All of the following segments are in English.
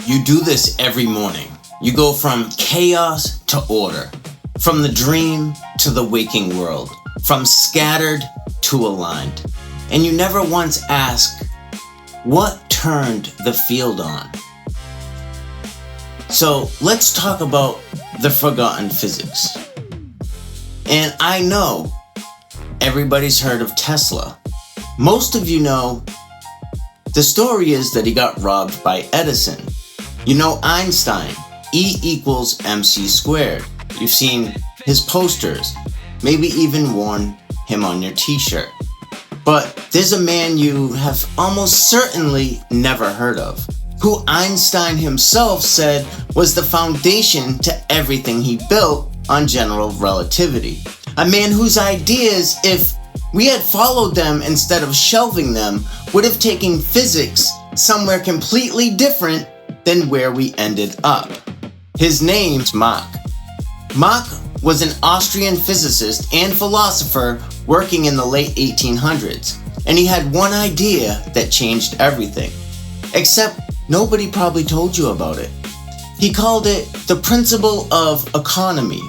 You do this every morning. You go from chaos to order, from the dream to the waking world, from scattered to aligned. And you never once ask, what turned the field on? So let's talk about the forgotten physics. And I know everybody's heard of Tesla. Most of you know the story is that he got robbed by Edison. You know Einstein, E equals MC squared. You've seen his posters, maybe even worn him on your t-shirt. But there's a man you have almost certainly never heard of, who Einstein himself said was the foundation to everything he built on general relativity. A man whose ideas, if we had followed them instead of shelving them, would have taken physics somewhere completely different than where we ended up. His name's Mach. Mach was an Austrian physicist and philosopher working in the late 1800s, and he had one idea that changed everything. Except nobody probably told you about it. He called it the principle of economy.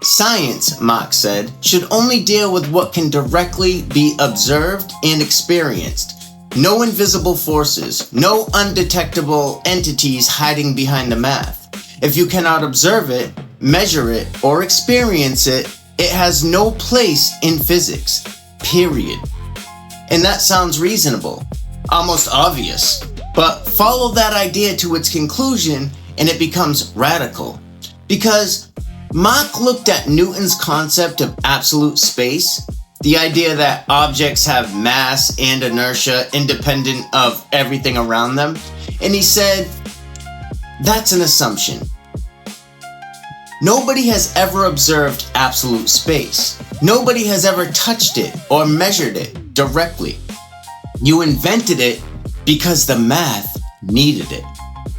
Science, Mach said, should only deal with what can directly be observed and experienced. No invisible forces, no undetectable entities hiding behind the math. If you cannot observe it, measure it, or experience it, it has no place in physics, period. And that sounds reasonable, almost obvious. But follow that idea to its conclusion and it becomes radical. Because Mach looked at Newton's concept of absolute space, the idea that objects have mass and inertia independent of everything around them, and he said, that's an assumption. Nobody has ever observed absolute space. Nobody has ever touched it or measured it directly. You invented it because the math needed it.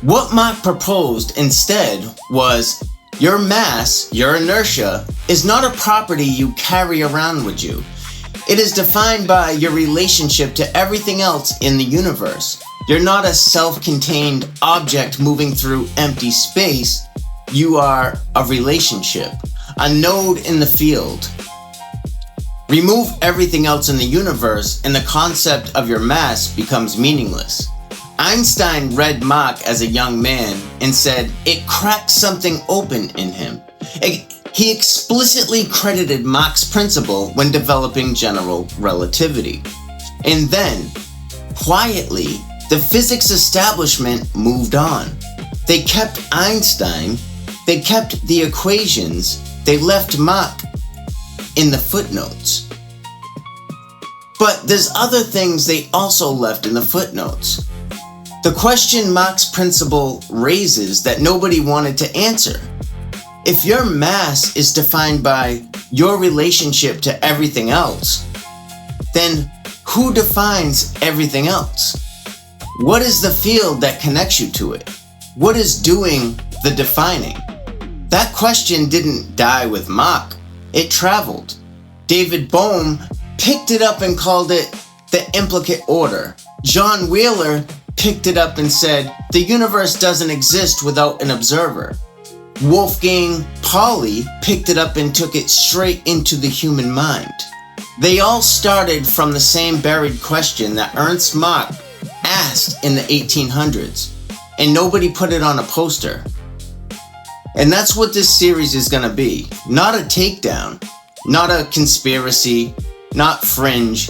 What Mach proposed instead was your mass, your inertia, is not a property you carry around with you. It is defined by your relationship to everything else in the universe. You're not a self-contained object moving through empty space. You are a relationship, a node in the field. Remove everything else in the universe and the concept of your mass becomes meaningless. Einstein read Mach as a young man and said it cracked something open in him. He explicitly credited Mach's principle when developing general relativity. And then, quietly, the physics establishment moved on. They kept Einstein, they kept the equations, they left Mach in the footnotes. But there's other things they also left in the footnotes. The question Mach's principle raises that nobody wanted to answer. If your mass is defined by your relationship to everything else, then who defines everything else? What is the field that connects you to it? What is doing the defining? That question didn't die with Mach. It traveled. David Bohm picked it up and called it the implicate order. John Wheeler picked it up and said, the universe doesn't exist without an observer. Wolfgang Pauli picked it up and took it straight into the human mind. They all started from the same buried question that Ernst Mach asked in the 1800s, and nobody put it on a poster. And that's what this series is going to be. Not a takedown, not a conspiracy, not fringe,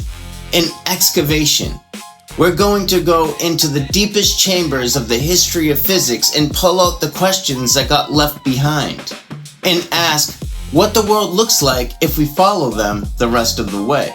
an excavation. We're going to go into the deepest chambers of the history of physics and pull out the questions that got left behind and ask what the world looks like if we follow them the rest of the way.